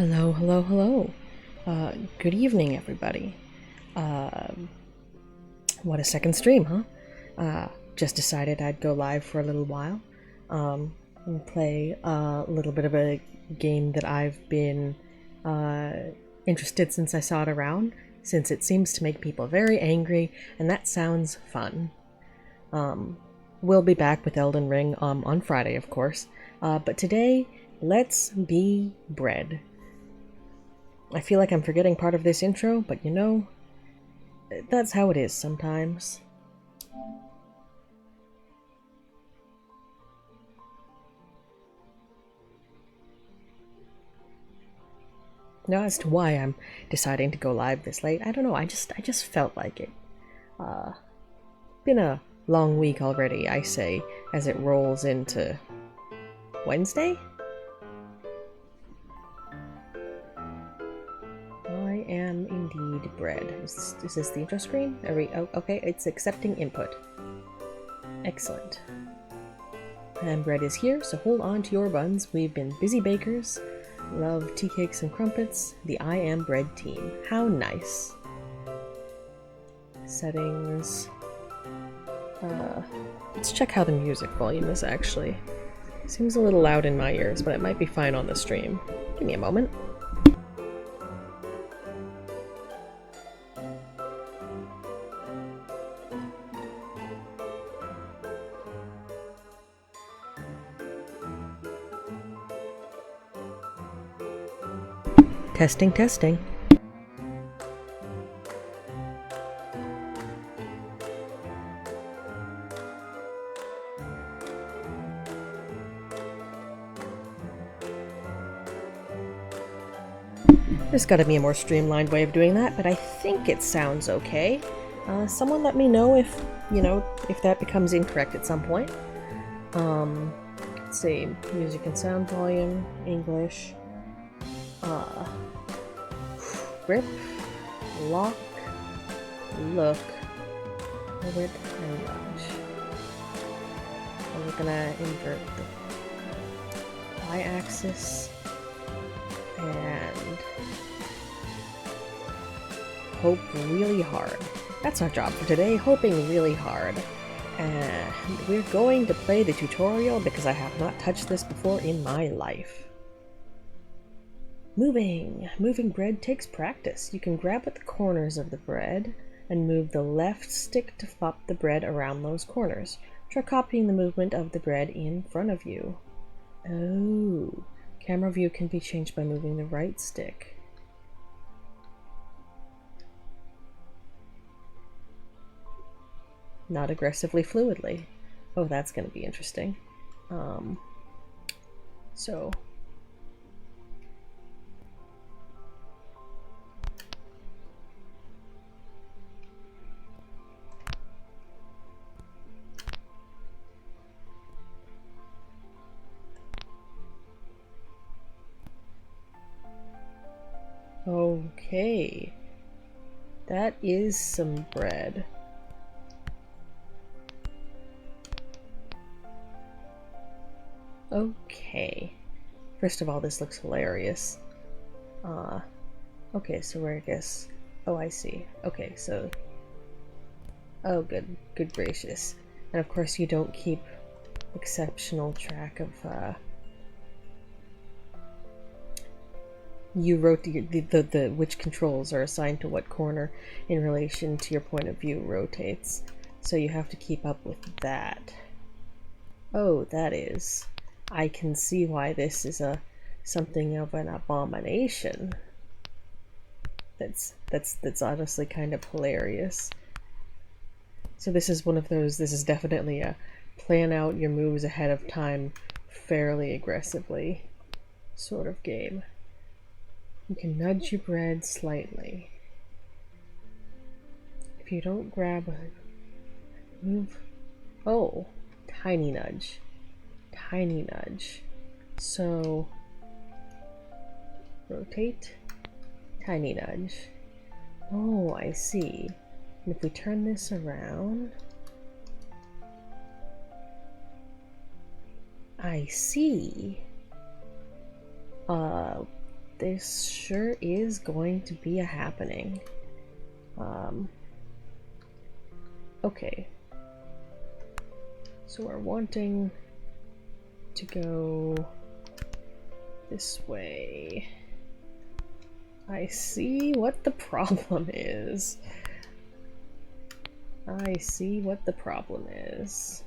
Hello, hello, hello. Good evening, everybody. What a second stream, huh? Just decided I'd go live for a little while, and play a little bit of a game that I've been interested since I saw it around, since it seems to make people very angry, and that sounds fun. We'll be back with Elden Ring on Friday, of course, but today, let's be bread. I feel like I'm forgetting part of this intro, but you know, that's how it is sometimes. Now, as to why I'm deciding to go live this late, I don't know, I just felt like it. Been a long week already, I say, as it rolls into Wednesday? I am indeed bread. Is this the intro screen? Are we, oh, okay, it's accepting input. Excellent. And bread is here, so hold on to your buns. We've been busy bakers, love tea cakes and crumpets, the I Am Bread team. How nice. Settings. Let's check how the music volume is actually. Seems a little loud in my ears, but it might be fine on the stream. Give me a moment. Testing, testing. There's gotta be a more streamlined way of doing that, but I think it sounds okay. Someone let me know if, you know, if that becomes incorrect at some point. Let's see, music and sound volume, English. Grip, lock, look, orbit, and lunge. And we're gonna invert the y-axis and hope really hard. That's our job for today, hoping really hard. And we're going to play the tutorial because I have not touched this before in my life. Moving bread takes practice. You can grab at the corners of the bread and move the left stick to flop the bread around those corners. Try copying the movement of the bread in front of you. Oh, camera view can be changed by moving the right stick. Not aggressively fluidly. Oh, that's going to be interesting. So... Okay, that is some bread. Okay, first of all, this looks hilarious. Okay, so where I guess, oh, I see. Okay, so, oh, good gracious. And of course you don't keep exceptional track of, you rotate the which controls are assigned to what corner in relation to your point of view rotates. So you have to keep up with that. Oh, that is. I can see why this is something of an abomination. That's honestly kind of hilarious. So this is one of those, this is definitely a plan out your moves ahead of time fairly aggressively sort of game. You can nudge your bread slightly. If you don't grab a move, oh, tiny nudge, tiny nudge. So rotate, tiny nudge. Oh, I see. And if we turn this around, I see. this sure is going to be a happening. Okay. So we're wanting to go this way. I see what the problem is. I see what the problem is.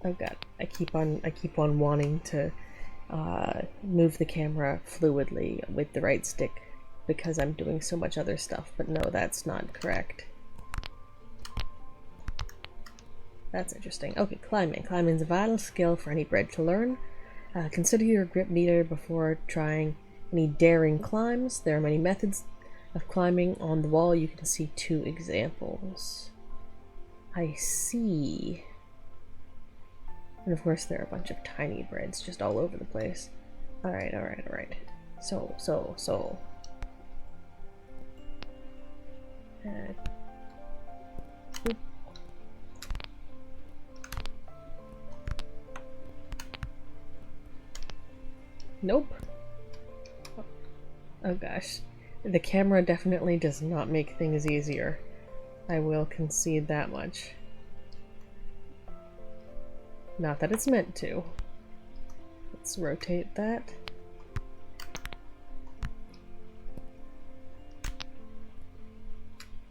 Oh god, I keep on wanting to move the camera fluidly with the right stick because I'm doing so much other stuff, but no, that's not correct. That's interesting. Okay, climbing. Climbing is a vital skill for any bred to learn. Consider your grip meter before trying any daring climbs. There are many methods of climbing. On the wall you can see 2 examples. I see. And of course there are a bunch of tiny breds just all over the place. Alright. So. Nope. Oh gosh. The camera definitely does not make things easier. I will concede that much. Not that it's meant to. Let's rotate that.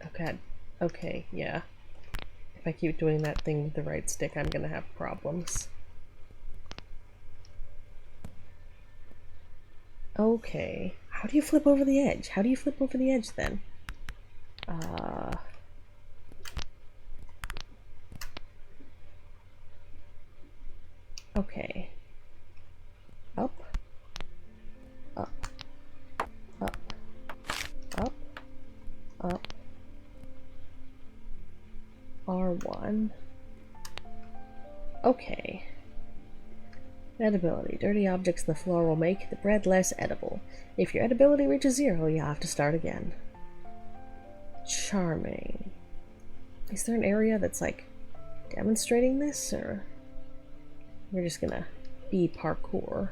Okay. Okay, yeah. If I keep doing that thing with the right stick, I'm gonna have problems. Okay. How do you flip over the edge? How do you flip over the edge then? Okay. Up. Up. Up. Up. Up. R1. Okay. Edibility. Dirty objects on the floor will make the bread less edible. If your edibility reaches 0, you have to start again. Charming. Is there an area that's like demonstrating this, or we're just gonna be parkour?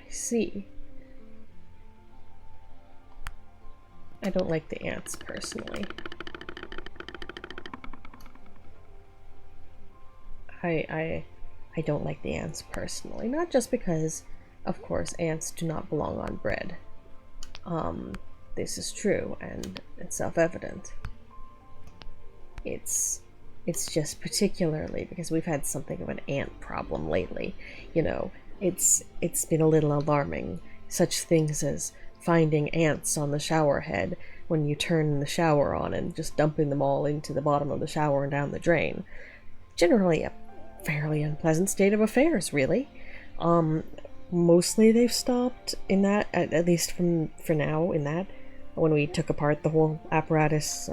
See. I don't like the ants personally. I don't like the ants personally, not just because, of course, ants do not belong on bread. This is true and it's self-evident. It's just particularly because we've had something of an ant problem lately. You know, it's been a little alarming. Such things as finding ants on the shower head when you turn the shower on and just dumping them all into the bottom of the shower and down the drain. Generally a fairly unpleasant state of affairs, really. Mostly they've stopped in that, at least for now, in that. When we took apart the whole apparatus,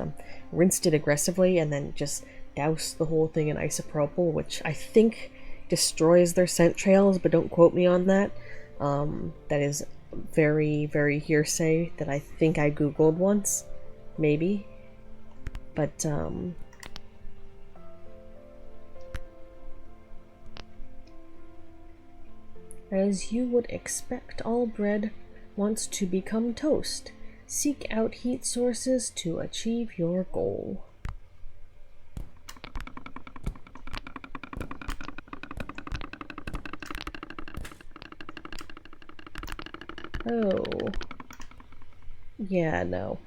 rinsed it aggressively, and then just doused the whole thing in isopropyl, which I think destroys their scent trails, but don't quote me on that. That is very, very hearsay that I think I googled once, maybe. But, as you would expect, all bread wants to become toast. Seek out heat sources to achieve your goal. Oh. Yeah, no.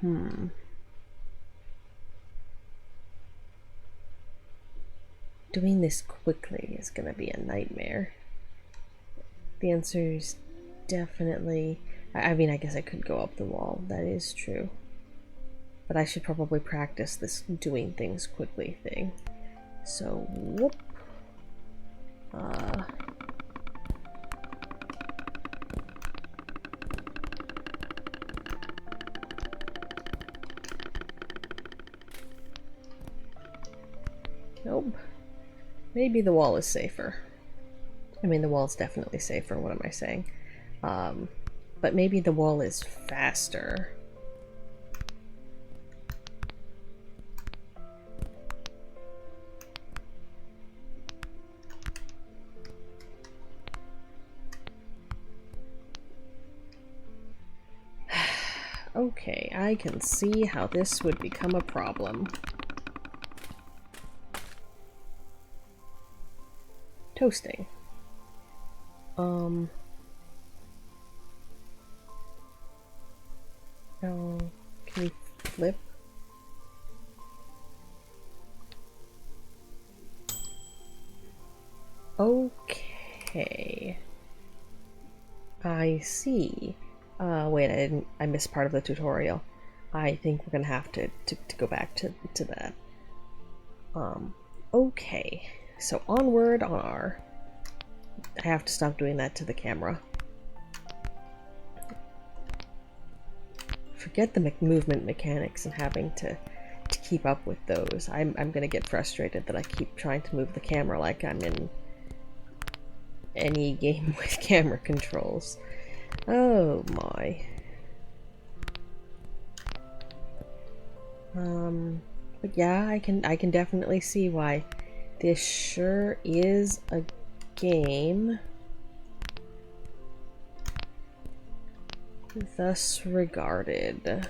Doing this quickly is gonna be a nightmare. The answer is definitely... I mean, I guess I could go up the wall. That is true. But I should probably practice this doing things quickly thing. So, whoop. Nope. Maybe the wall is safer. I mean, the wall's definitely safer, what am I saying? But maybe the wall is faster. Okay, I can see how this would become a problem. Toasting. Oh, can we flip? Okay. I see. Wait, I missed part of the tutorial. I think we're gonna have to go back to that. Okay. So onward on our... I have to stop doing that to the camera. Forget the movement mechanics and having to keep up with those. I'm gonna get frustrated that I keep trying to move the camera like I'm in any game with camera controls. Oh my. But yeah, I can definitely see why this sure is a game thus regarded.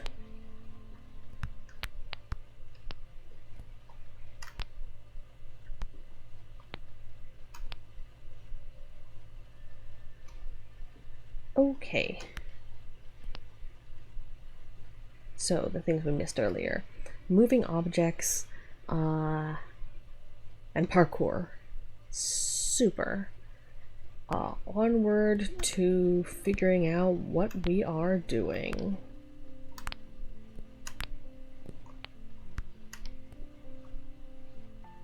Okay. So, the things we missed earlier. Moving objects, and parkour. Super. Onward to figuring out what we are doing.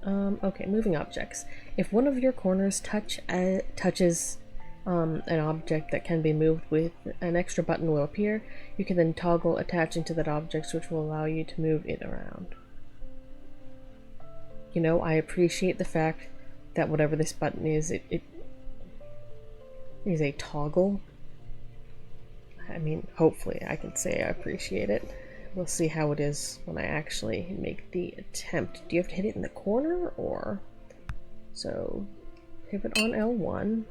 Okay, moving objects. If one of your corners touches an object that can be moved with, an extra button will appear. You can then toggle attaching to that object, which will allow you to move it around. You know, I appreciate the fact that whatever this button is, it is a toggle. I mean, hopefully I can say I appreciate it. We'll see how it is when I actually make the attempt. Do you have to hit it in the corner, or... So, pivot on L1.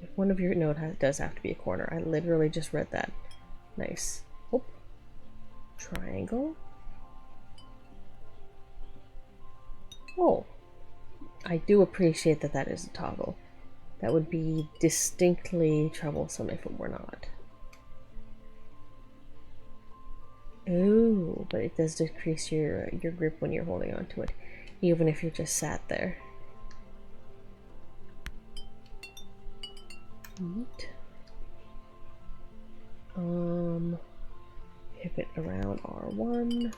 If one of your... No, it does have to be a corner. I literally just read that. Nice. Oh. Triangle. Oh. I do appreciate that that is a toggle. That would be distinctly troublesome if it were not. Ooh, but it does decrease your grip when you're holding onto it, even if you're just sat there. Neat. Pivot around R1.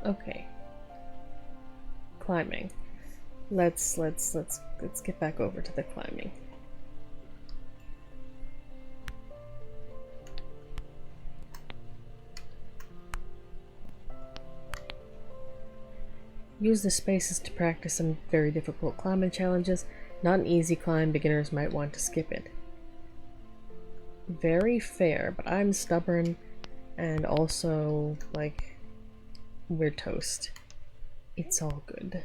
Okay. Climbing. Let's get back over to the climbing. Use the spaces to practice some very difficult climbing challenges. Not an easy climb, beginners might want to skip it. Very fair, but I'm stubborn and also, like, we're toast. It's all good.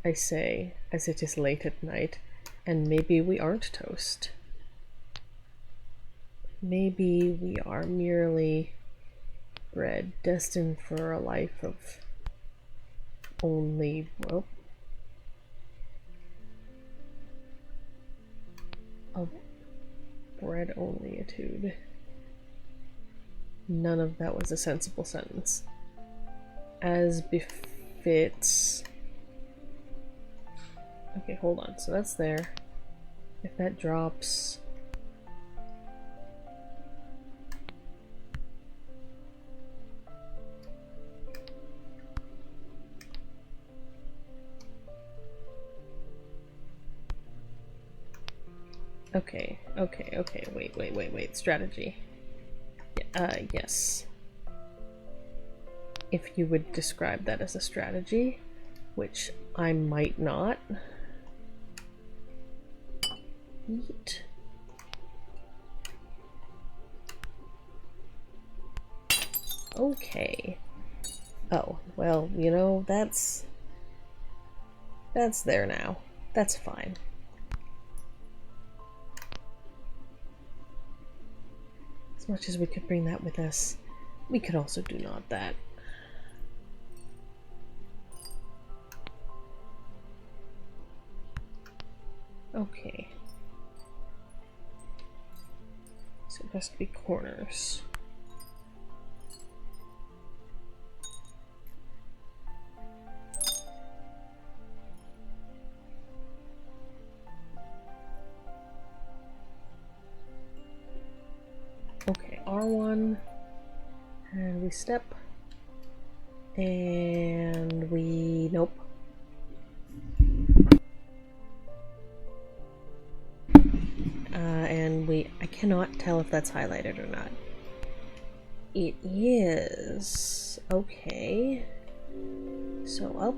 I say, as it is late at night, and maybe we aren't toast. Maybe we are merely bred, destined for a life of only, well, of bread onlyitude. None of that was a sensible sentence. As befits... Okay, hold on. So that's there. If that drops... Okay, wait, strategy. Yes. If you would describe that as a strategy, which I might not. Eat. Okay. Oh, well, you know, that's there now. That's fine. As much as we could bring that with us, we could also do not that. Okay. So it has to be corners. Okay, R1, and we step, and we, nope. And I cannot tell if that's highlighted or not. It is, okay. So up.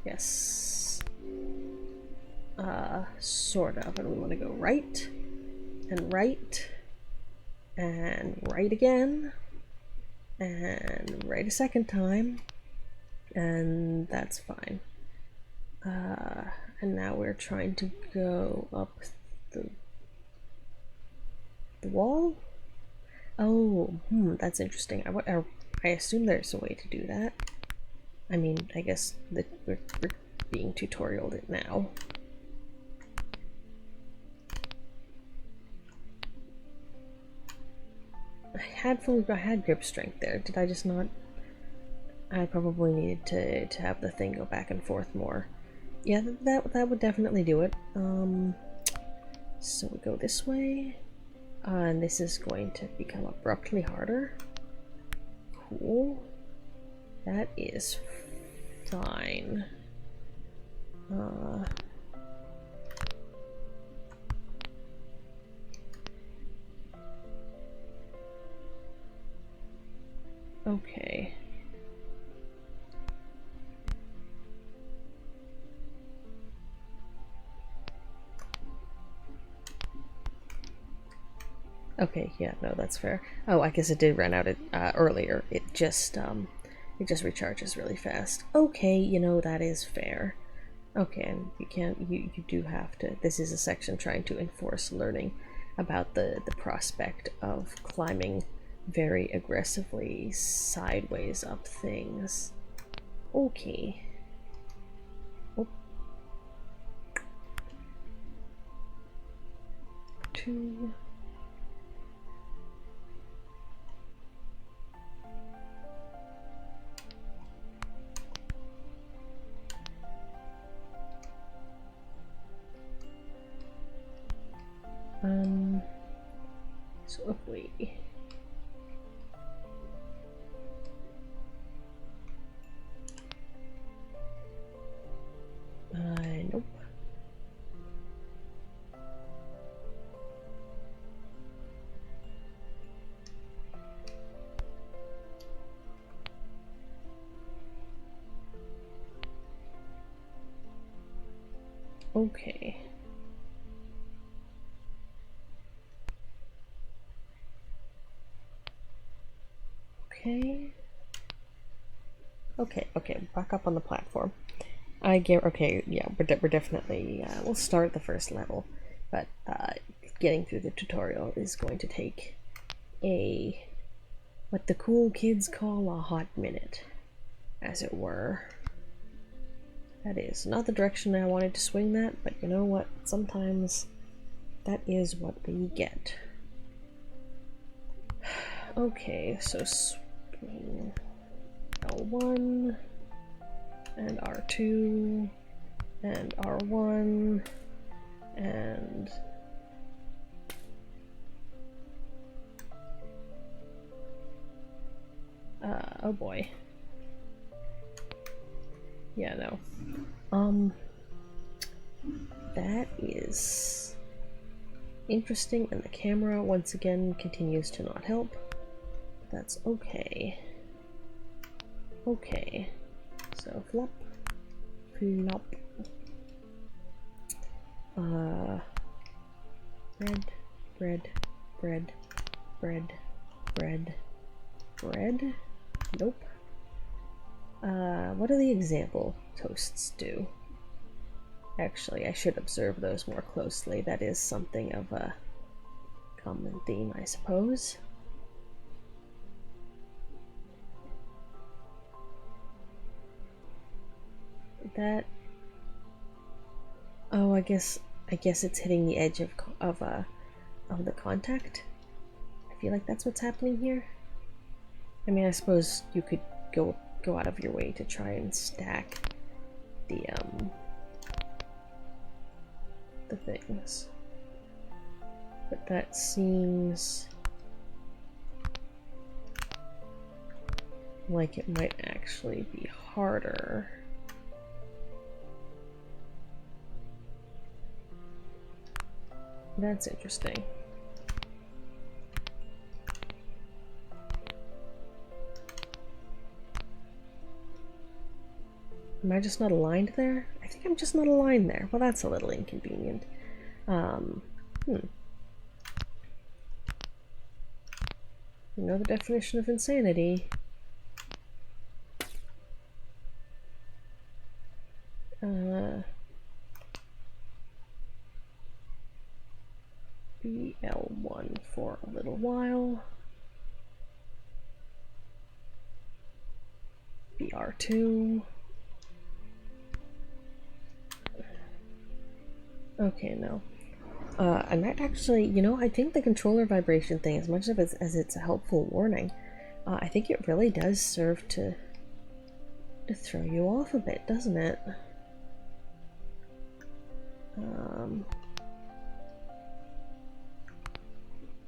Yes. Sort of, and we want to go right, and right, and right again, and right a second time, and that's fine. And now we're trying to go up the wall? Oh, that's interesting. I assume there's a way to do that. I mean, I guess that we're being tutorialed it now. I had grip strength there. Did I just not? I probably needed to have the thing go back and forth more. Yeah, that would definitely do it. So we go this way, and this is going to become abruptly harder. Cool. That is fine. Okay. Okay, yeah, no, that's fair. Oh, I guess it did run out earlier. It just recharges really fast. Okay, you know, that is fair. Okay, and you do have to, this is a section trying to enforce learning about the prospect of climbing very aggressively sideways up things. Okay. Oh. 2. So if we nope. Okay. Okay, back up on the platform. Okay, yeah, we're definitely, we'll start the first level, but getting through the tutorial is going to take what the cool kids call a hot minute, as it were. That is not the direction I wanted to swing that, but you know what, sometimes that is what we get. Okay, so swing L1 and R2 and R1 and oh boy. Yeah, no. That is interesting, and the camera once again continues to not help. That's okay. Okay. So flop. Flop. Bread, bread, bread, bread, bread, bread. Nope. What do the example toasts do? Actually, I should observe those more closely. That is something of a common theme, I suppose. That... Oh, I guess it's hitting the edge of the contact. I feel like that's what's happening here. I mean, I suppose you could go out of your way to try and stack the things, but that seems like it might actually be harder. That's interesting. Am I just not aligned there? I think I'm just not aligned there. Well, that's a little inconvenient. You know the definition of insanity. BL1 for a little while. BR2. Okay, no. I might actually, you know, I think the controller vibration thing, as much as it's a helpful warning, I think it really does serve to throw you off a bit, doesn't it?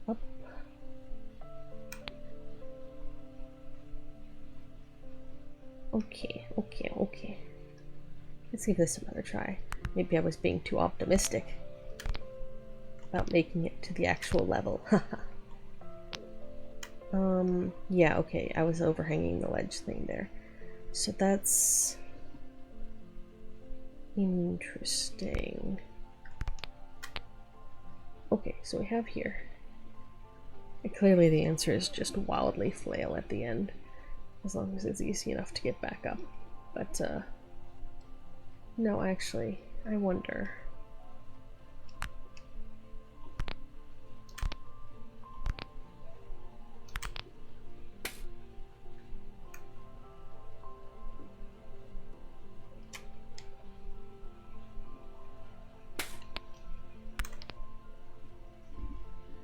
Up. Okay. Let's give this another try. Maybe I was being too optimistic about making it to the actual level. Yeah, okay, I was overhanging the ledge thing there. So that's interesting. Okay, so we have here. And clearly the answer is just wildly flail at the end, as long as it's easy enough to get back up. But, no, actually, I wonder.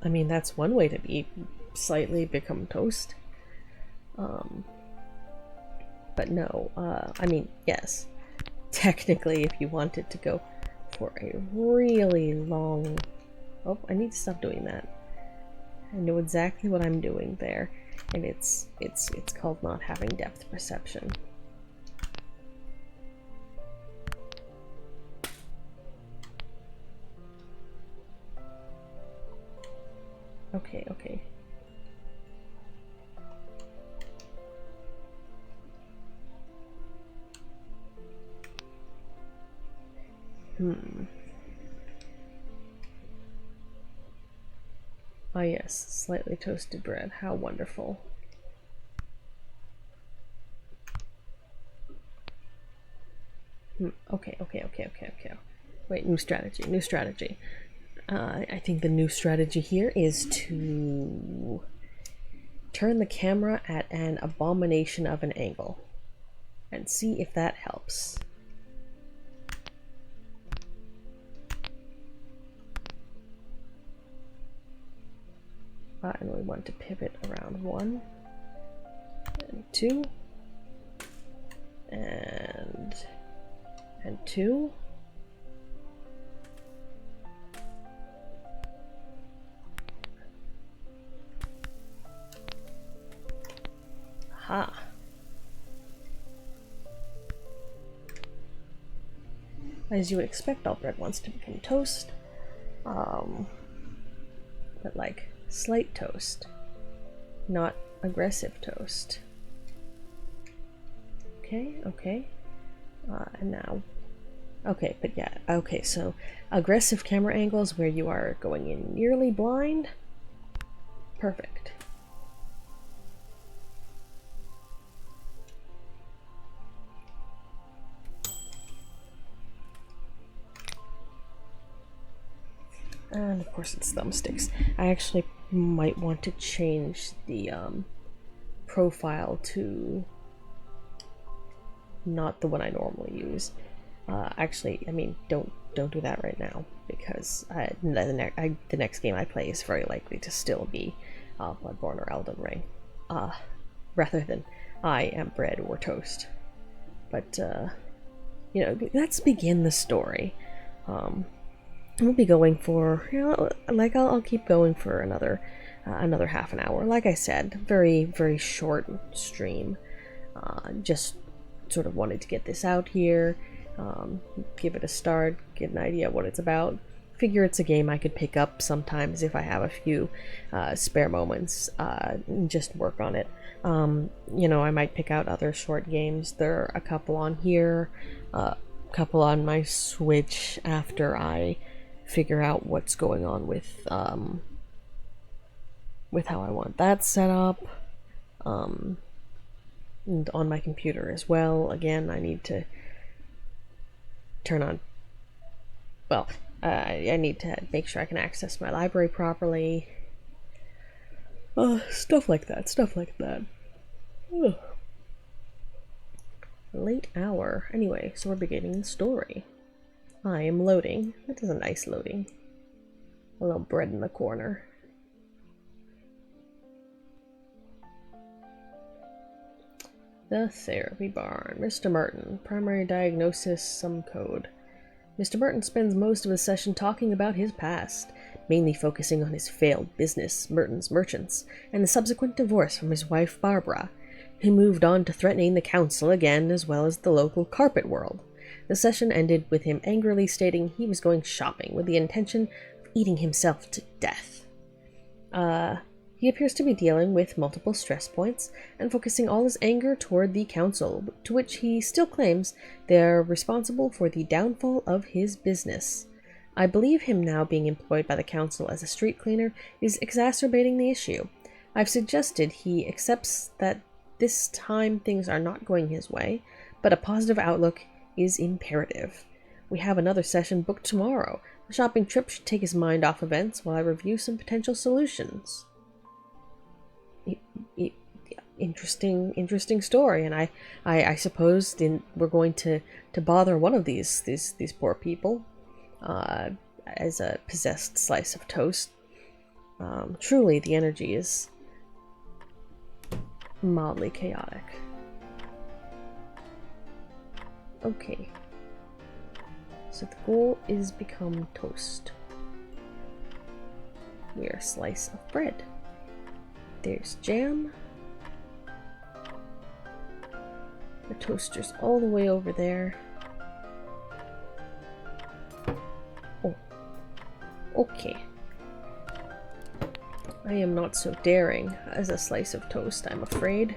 I mean, that's one way to slightly become toast. But no, I mean, yes. Technically, if you wanted to go for a really long... Oh, I need to stop doing that. I know exactly what I'm doing there, and it's called not having depth perception. Okay. Ah yes, slightly toasted bread. How wonderful. Okay. Wait, new strategy. I think the new strategy here is to turn the camera at an abomination of an angle and see if that helps. And we want to pivot around 1 and 2 and 2. Ha. As you would expect, all bread wants to become toast. But like slight toast, not aggressive toast. Okay, okay. And now, okay, but yeah, okay, so aggressive camera angles where you are going in nearly blind. Perfect. And of course it's thumbsticks. I actually might want to change the profile to not the one I normally use. Actually, I mean, don't do that right now, because the next game I play is very likely to still be Bloodborne or Elden Ring, rather than I am bread or toast. But you know, let's begin the story. We'll be going for, you know, like I'll keep going for another half an hour. Like I said, very short stream. Just sort of wanted to get this out here, give it a start, get an idea what it's about. Figure it's a game I could pick up sometimes if I have a few spare moments, and just work on it. You know, I might pick out other short games. There are a couple on here, a couple on my Switch after I figure out what's going on with how I want that set up. And on my computer as well. Again, I need to turn on, well, I need to make sure I can access my library properly. Stuff like that. Ugh. Late hour. Anyway, so we're beginning the story. I am loading. That is a nice loading. A little bread in the corner. The therapy barn. Mr. Merton. Primary diagnosis, some code. Mr. Merton spends most of the session talking about his past, mainly focusing on his failed business, Merton's Merchants, and the subsequent divorce from his wife Barbara. He moved on to threatening the council again, as well as the local carpet world. The session ended with him angrily stating he was going shopping with the intention of eating himself to death. He appears to be dealing with multiple stress points and focusing all his anger toward the council, to which he still claims they're responsible for the downfall of his business. I believe him now being employed by the council as a street cleaner is exacerbating the issue. I've suggested he accepts that this time things are not going his way, but a positive outlook is imperative. We have another session booked tomorrow. The shopping trip should take his mind off events while I review some potential solutions. Interesting story, and I suppose we're going to bother one of these poor people as a possessed slice of toast. Truly, the energy is mildly chaotic. Okay, so the goal is become toast. We are a slice of bread. There's jam. The toaster's all the way over there. Oh, okay. I am not so daring as a slice of toast, I'm afraid.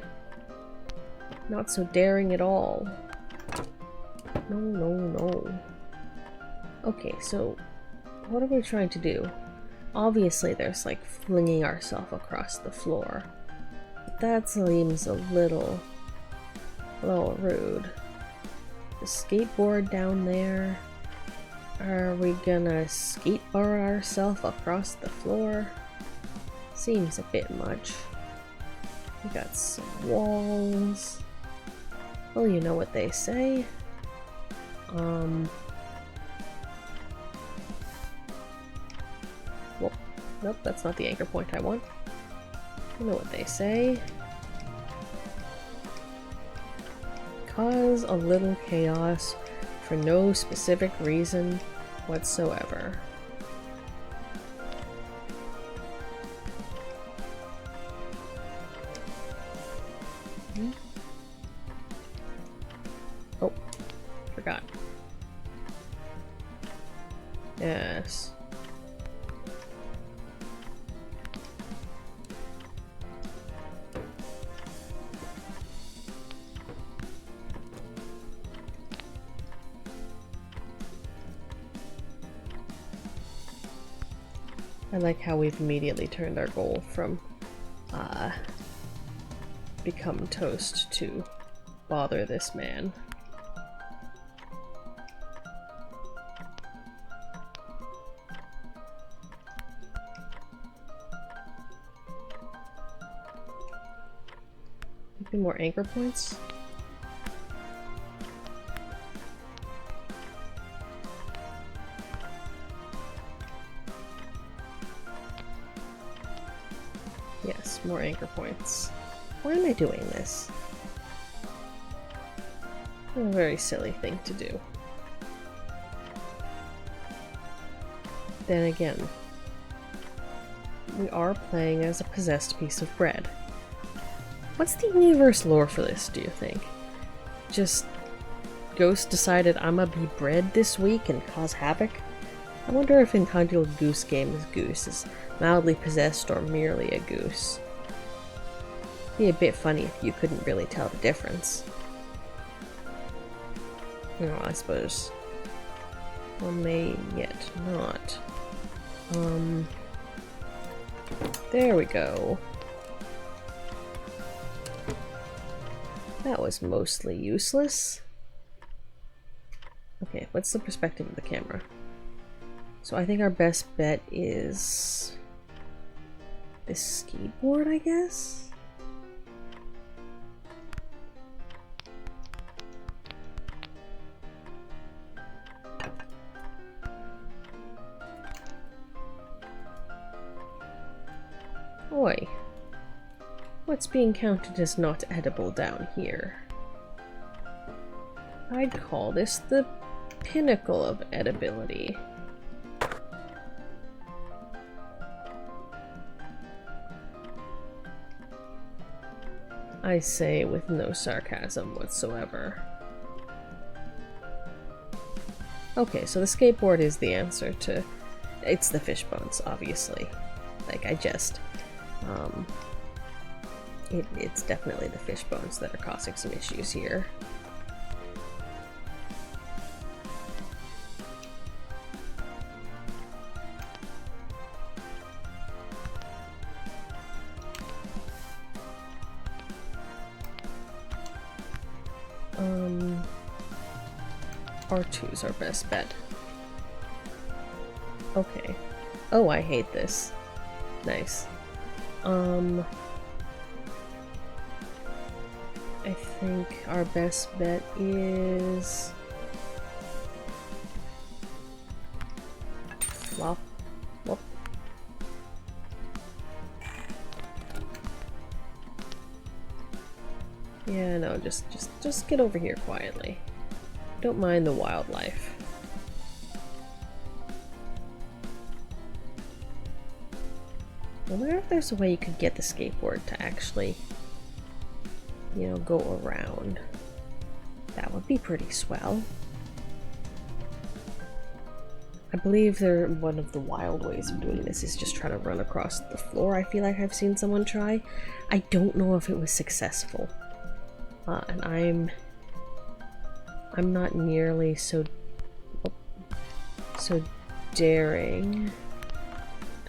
Not so daring at all. No. Okay, so what are we trying to do? Obviously there's like flinging ourselves across the floor. But that seems a little rude. The skateboard down there. Are we gonna skateboard ourselves across the floor? Seems a bit much. We got some walls. Well, you know what they say. Well, nope, that's not the anchor point I want. You know what they say. Cause a little chaos for no specific reason whatsoever. Oh, forgot. Yes. I like how we've immediately turned our goal from become toast to bother this man. Maybe more anchor points? Yes, more anchor points. Why am I doing this? A very silly thing to do. Then again, we are playing as a possessed piece of bread. What's the universe lore for this, do you think? Just Ghost decided I'm gonna be bread this week and cause havoc? I wonder if in Conjugal Goose Game Goose is mildly possessed or merely a goose. Be a bit funny if you couldn't really tell the difference. No, I suppose. One may yet not. There we go. That was mostly useless. Okay, what's the perspective of the camera? So I think our best bet is this skateboard, I guess? Oi. What's being counted as not edible down here? I'd call this the pinnacle of edibility. I say with no sarcasm whatsoever. Okay, so the skateboard is the answer to... It's the fish bones, obviously. Like, I jest. It's definitely the fish bones that are causing some issues here. R2's our best bet. Okay. Oh, I hate this. Nice. I think our best bet is... Flop. Whoop. Yeah, no, just get over here quietly. Don't mind the wildlife. I wonder if there's a way you could get the skateboard to actually, you know, go around. That would be pretty swell. I believe one of the wild ways of doing this is just trying to run across the floor. I feel like I've seen someone try. I don't know if it was successful. And I'm not nearly so daring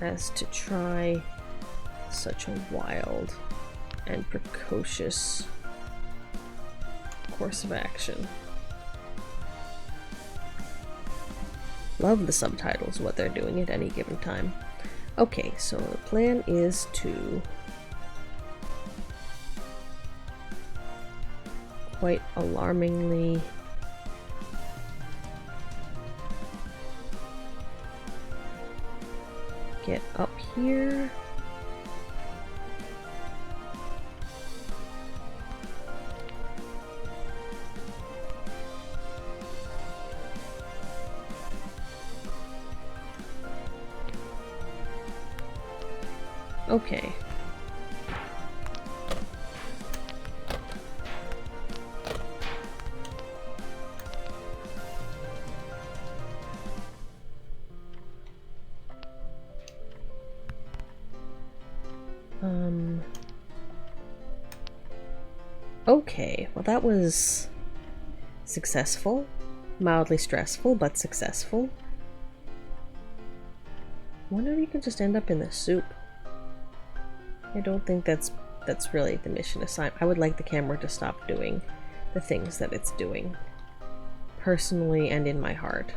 as to try such a wild and precocious course of action. Love the subtitles, what they're doing at any given time. Okay, so the plan is to quite alarmingly get up here. Okay. Okay, well that was successful. Mildly stressful, but successful. Wonder if you can just end up in the soup. I don't think that's really the mission assignment. I would like the camera to stop doing the things that it's doing. Personally and in my heart.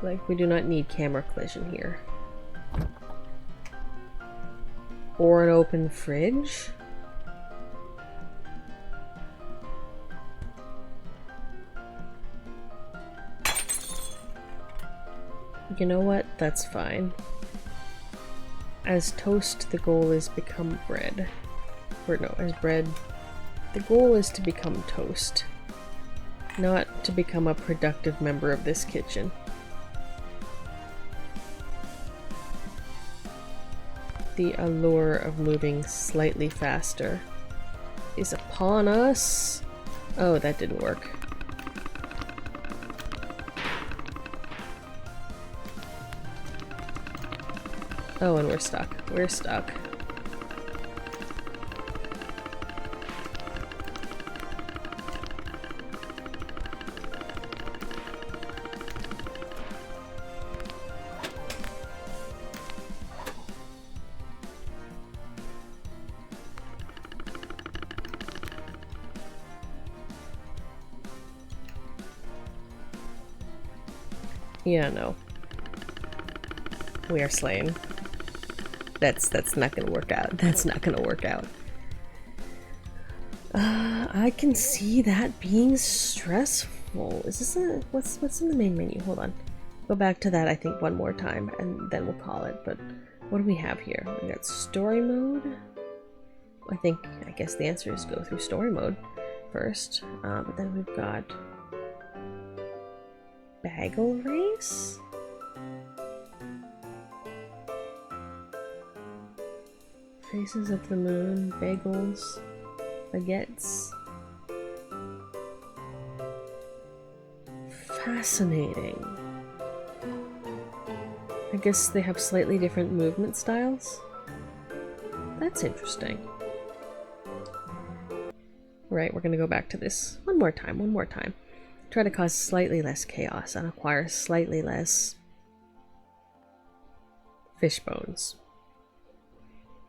Like, we do not need camera collision here. Or an open fridge. You know what? That's fine. As toast, the goal is become bread. Or no, as bread, the goal is to become toast. Not to become a productive member of this kitchen. The allure of moving slightly faster is upon us. Oh, that didn't work. Oh, and we're stuck. We're stuck. Yeah, no. We are slain. That's not gonna work out. That's not gonna work out. I can see that being stressful. Is this a what's in the main menu? Hold on. Go back to that I think one more time and then we'll call it. But what do we have here? We got story mode. I guess the answer is go through story mode first. But then we've got bagel race? Faces of the moon, bagels, baguettes. Fascinating. I guess they have slightly different movement styles. That's interesting. Right, we're gonna go back to this one more time. Try to cause slightly less chaos and acquire slightly less fish bones.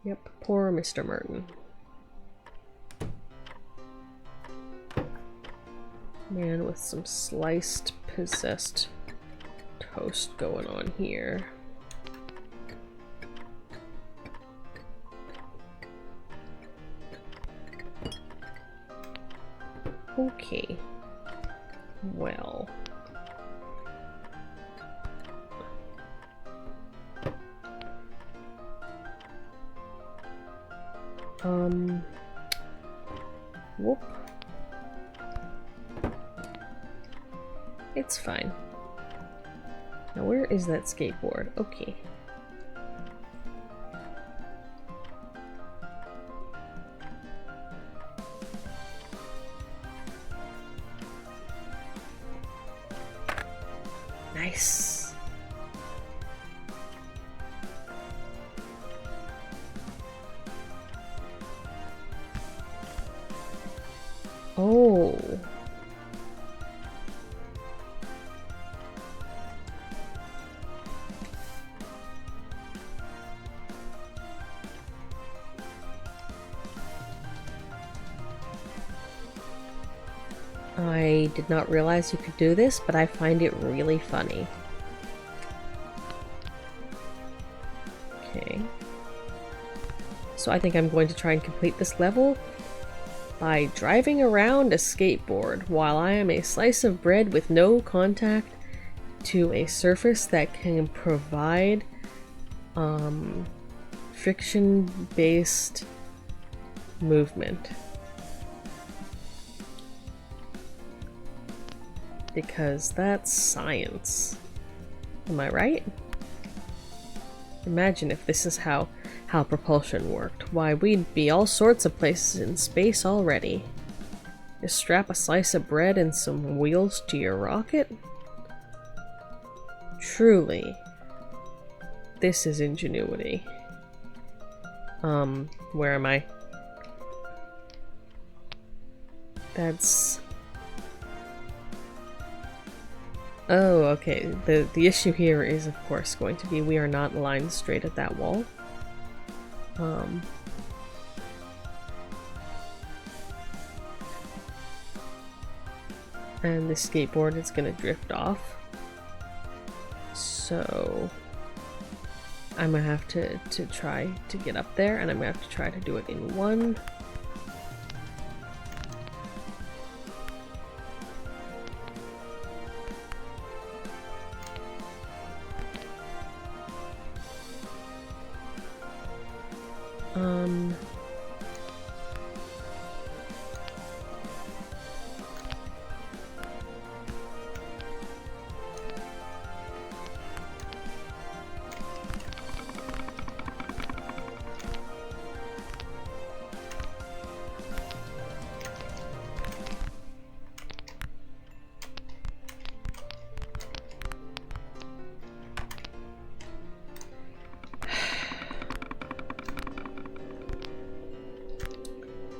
Yep, poor Mr. Merton. Man with some sliced, possessed toast going on here. Okay. Well. Whoop. It's fine. Now where is that skateboard? Okay. Nice. Oh. I did not realize you could do this, but I find it really funny. Okay. So I think I'm going to try and complete this level by driving around a skateboard while I am a slice of bread with no contact to a surface that can provide friction-based movement. Because that's science. Am I right? Imagine if this is how propulsion worked. Why, we'd be all sorts of places in space already. Just strap a slice of bread and some wheels to your rocket? Truly, this is ingenuity. Where am I? That's... Oh, okay. The issue here is, of course, going to be we are not lined straight at that wall. And the skateboard is gonna drift off. So I'm gonna have to try to get up there, and I'm gonna have to try to do it in one.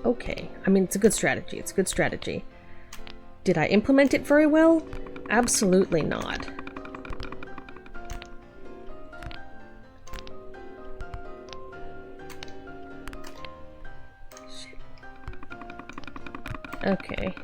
Okay, I mean, it's a good strategy. It's a good strategy. Did I implement it very well? Absolutely not. Shit. Okay.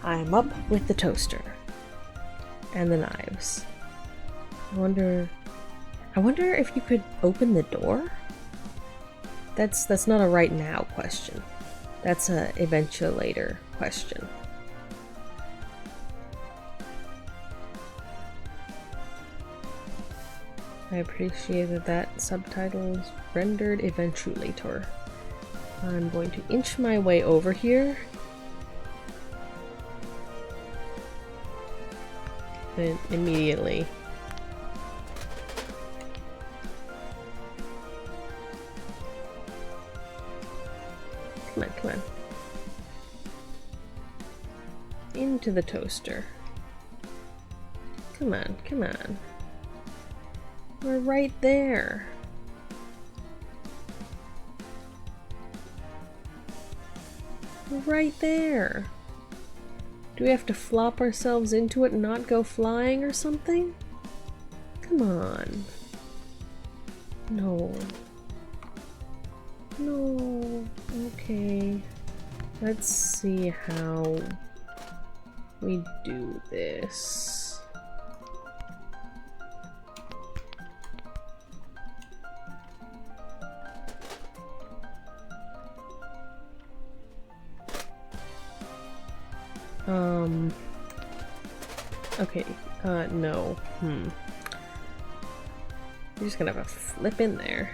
I'm up with the toaster and the knives. I wonder if you could open the door? That's not a right now question. That's a eventuator question. I appreciated that subtitles rendered eventuator. I'm going to inch my way over here. And immediately come on into the toaster. Come on, we're right there. We're right there. Do we have to flop ourselves into it and not go flying or something? Come on. No. No. Okay. Let's see how we do this. Okay, no. You're just gonna have a flip in there.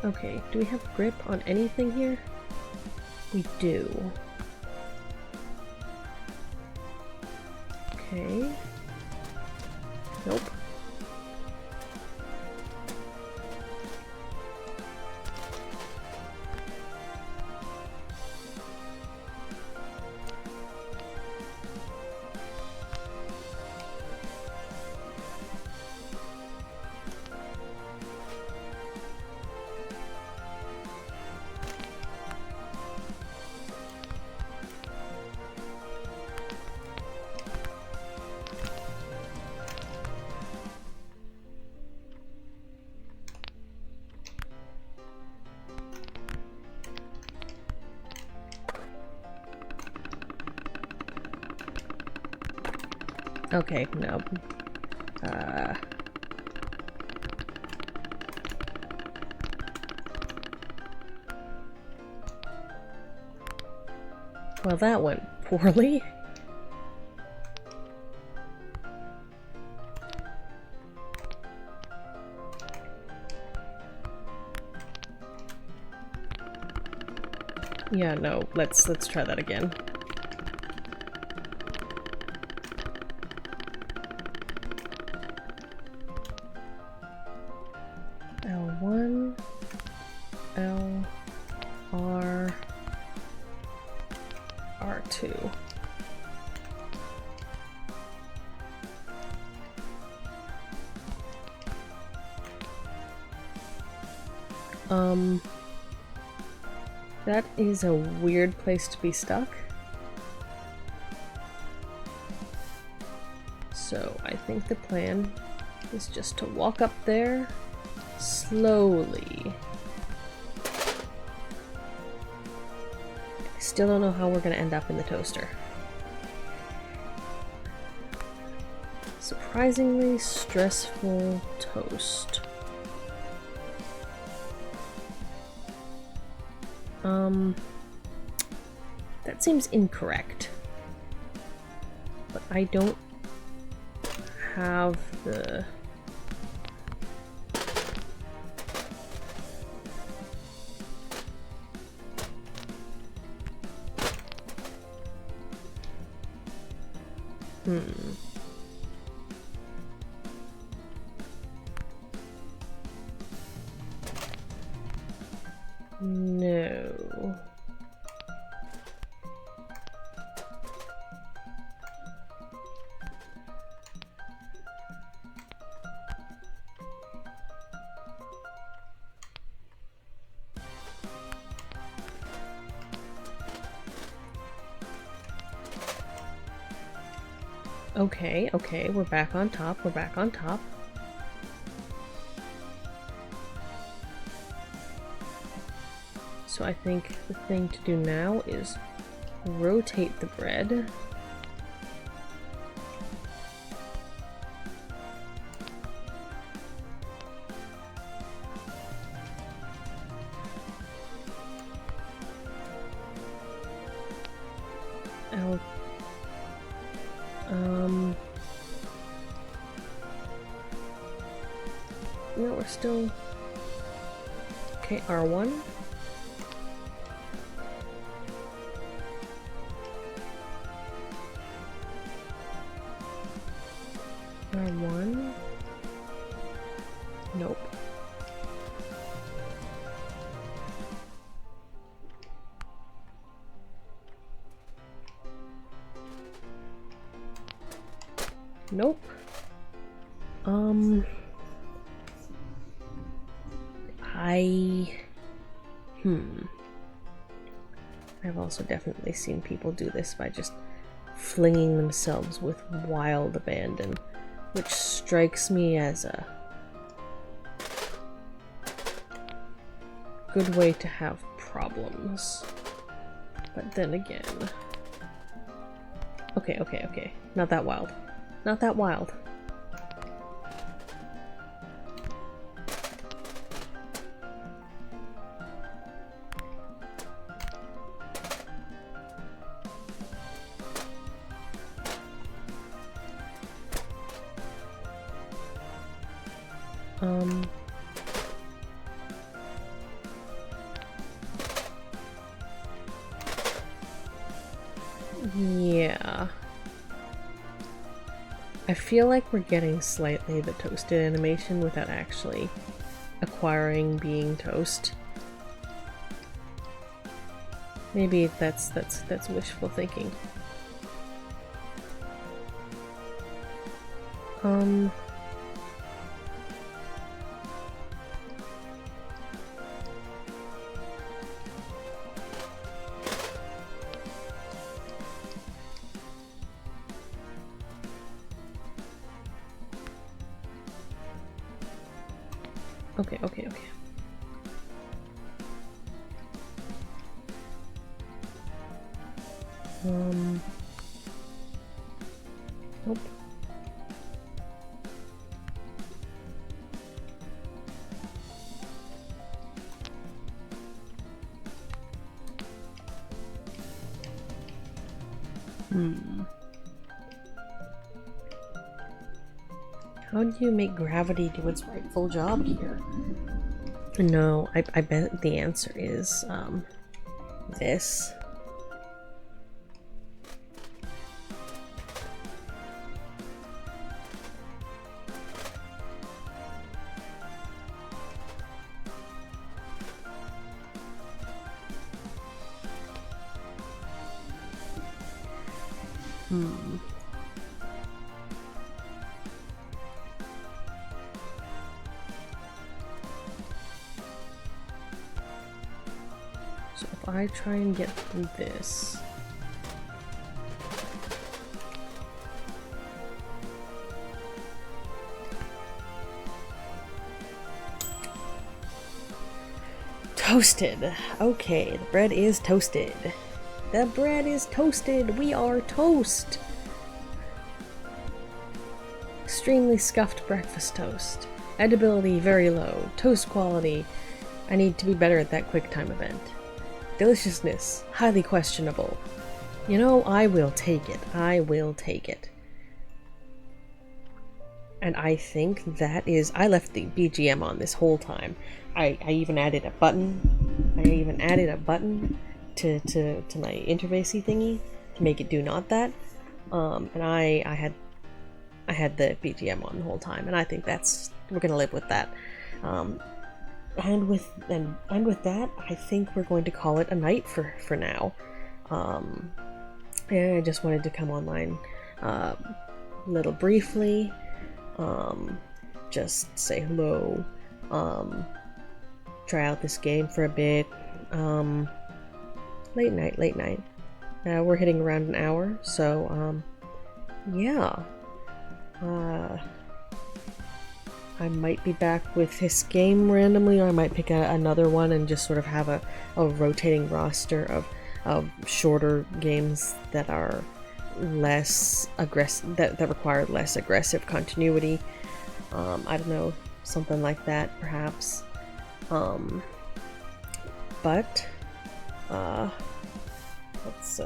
Okay, do we have grip on anything here? We do. Okay. Nope. Okay, no. Well, that went poorly. Yeah, no, let's try that again. L1, L, R, R2. That is a weird place to be stuck. So I think the plan is just to walk up there slowly. I still don't know how we're gonna end up in the toaster. Surprisingly stressful toast. That seems incorrect. But I don't have the... No. Okay, okay, we're back on top, we're back on top. So I think the thing to do now is rotate the bread. No, we're still... Okay, R1. R1. Nope. Nope. I've also definitely seen people do this by just flinging themselves with wild abandon, which strikes me as a good way to have problems. But then again... Okay. Not that wild. Not that wild. Yeah. I feel like we're getting slightly the toasted animation without actually acquiring being toast. Maybe that's wishful thinking. Okay. Nope. How do you make gravity do its rightful job here? No, I bet the answer is, this. So if I try and get through this... Toasted. Okay, the bread is toasted. The bread is toasted. We are toast. Extremely scuffed breakfast toast. Edibility very low. Toast quality. I need to be better at that QuickTime event. Deliciousness highly questionable. You know, I will take it. I will take it. And I think that is... I left the BGM on this whole time. I even added a button. I even added a button to my interfacey thingy to make it do not that. And I had the BGM on the whole time, and I think that's... we're gonna live with that. And with that, I think we're going to call it a night for now. And I just wanted to come online a little briefly. Just say hello, try out this game for a bit. Late night. We're hitting around an hour, so yeah. I might be back with this game randomly, or I might pick another one and just sort of have a rotating roster of shorter games that are less aggressive, that require less aggressive continuity. I don't know, something like that perhaps. But let's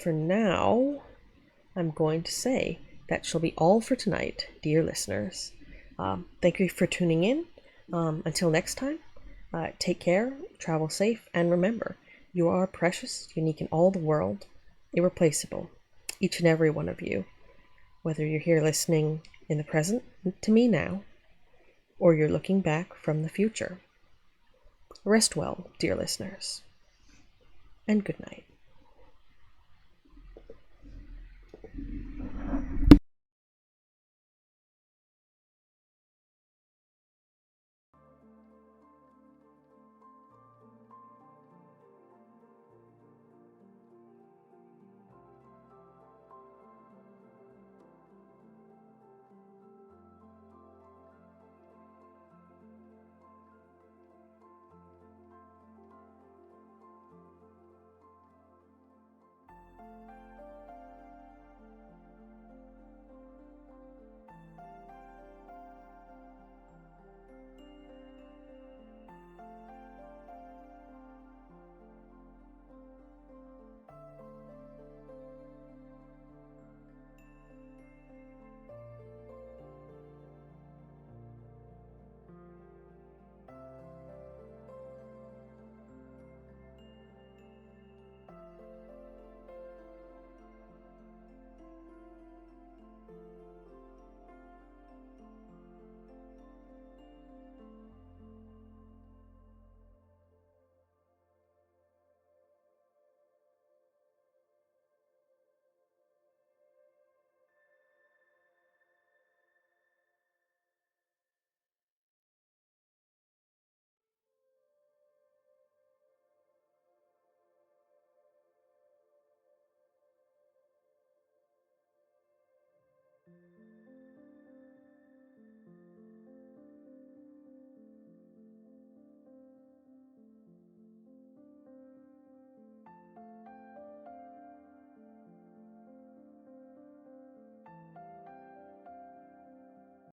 for now I'm going to say that shall be all for tonight, dear listeners. Thank you for tuning in. Until next time, take care, travel safe, and remember, you are precious, unique in all the world, irreplaceable, each and every one of you. Whether you're here listening in the present to me now, or you're looking back from the future. Rest well, dear listeners, and good night.